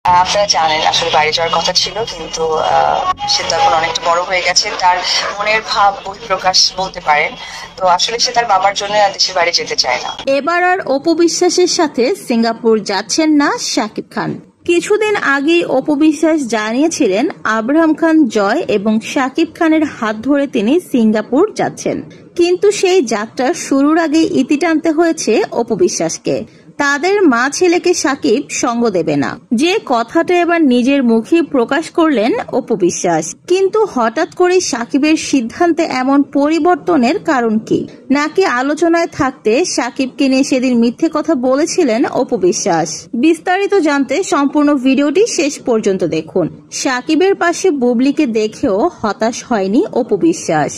আপনারা জানেন আসলে বাইরে যাওয়ার কথা ছিল, কিন্তু সে তো এখন অনেকটা বড় হয়ে গেছে, তার মনের ভাব বহিঃপ্রকাশ বলতে পারেন। তো আসলে সে তার বাবার জন্য দেশের বাইরে যেতে চায় না। এবার আর অপু বিশ্বাসের সাথে সিঙ্গাপুর যাচ্ছেন না শাকিব খান। কিছুদিন আগেই অপু বিশ্বাস জানিয়েছিলেন আব্রাহাম খান জয় এবং শাকিব খানের হাত ধরে তিনি সিঙ্গাপুর যাচ্ছেন, কিন্তু সেই যাত্রা শুরুর আগেই ইতি টানতে হয়েছে অপু বিশ্বাসকে। তাদের মা ছেলেকে শাকিব সঙ্গ দেবে না, যে কথাটা এবার নিজের মুখে প্রকাশ করলেন অপু বিশ্বাস। কিন্তু হঠাৎ করে শাকিবের সিদ্ধান্তে এমন পরিবর্তনের কারণ কি? নাকি আলোচনায় থাকতে শাকিবকে নিয়ে সেদিন মিথ্যে কথা বলেছিলেন অপু বিশ্বাস? বিস্তারিত জানতে সম্পূর্ণ ভিডিওটি শেষ পর্যন্ত দেখুন। শাকিবের পাশে বুবলিকে দেখেও হতাশ হয়নি অপু বিশ্বাস,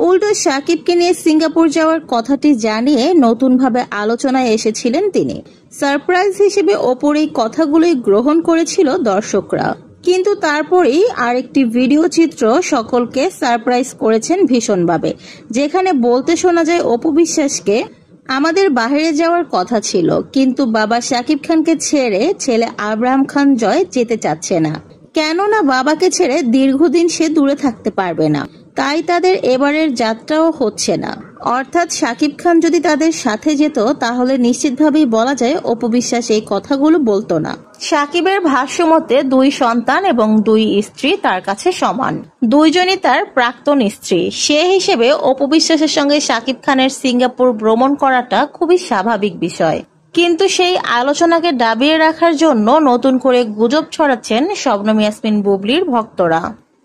উল্টো শাকিবকে নিয়ে সিঙ্গাপুর যাওয়ার কথাটি জানিয়ে নতুনভাবে আলোচনায় এসেছিলেন তিনি। সারপ্রাইজ হিসেবে অপুর এই কথাগুলোই গ্রহণ করেছিল দর্শকরা, কিন্তু তারপরেই আরেকটি ভিডিও চিত্র সকলকে সারপ্রাইজ করেছেন ভীষণভাবে, যেখানে বলতে শোনা যায় অপু বিশ্বাসকে, আমাদের বাইরে যাওয়ার কথা ছিল, কিন্তু বাবা শাকিব খানকে ছেড়ে ছেলে আব্রাহাম খান জয় যেতে চাচ্ছে না, কেননা বাবাকে ছেড়ে দীর্ঘদিন সে দূরে থাকতে পারবে না, তাই তাদের এবারের যাত্রাও হচ্ছে না। অর্থাৎ শাকিব খান যদি তাদের সাথে যেত তাহলে নিশ্চিতভাবেই বলা যায় অপু বিশ্বাস এই কথাগুলো বলতো না। শাকিবের ভাষ্যমতে 2 সন্তান এবং 2 স্ত্রী তার কাছে সমান, দুইজনই তার প্রাক্তন স্ত্রী। সে হিসেবে অপু বিশ্বাসের সঙ্গে শাকিব খানের সিঙ্গাপুর ভ্রমণ করাটা খুবই স্বাভাবিক বিষয়। কিন্তু সেই আলোচনাকে দাবিয়ে রাখার জন্য নতুন করে গুজব ছড়াচ্ছেন শবনম ইয়াসমিন বুবলির ভক্তরা।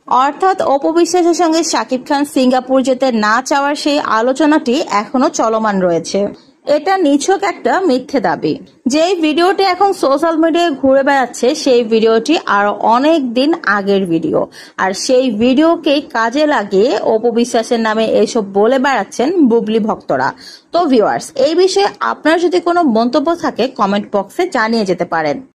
অর্থাৎ অপু বিশ্বাসের সঙ্গে শাকিব খান সিঙ্গাপুর যেতে না চাওয়ার সেই আলোচনাটি এখনো চলমান রয়েছে। এটা নিছক একটা মিথ্যে দাবি। যেই ভিডিওটি এখন সোশ্যাল মিডিয়ায় ঘুরে বেড়াচ্ছে সেই ভিডিওটি আরো অনেক দিন আগের ভিডিও, আর সেই ভিডিওকেই কাজে লাগিয়ে অপু বিশ্বাসের নামে এসব বলে বেড়াচ্ছেন বুবলি ভক্তরা। তো ভিউয়ার্স, এই বিষয়ে আপনার যদি কোনো মন্তব্য থাকে কমেন্ট বক্সে জানিয়ে যেতে পারেন।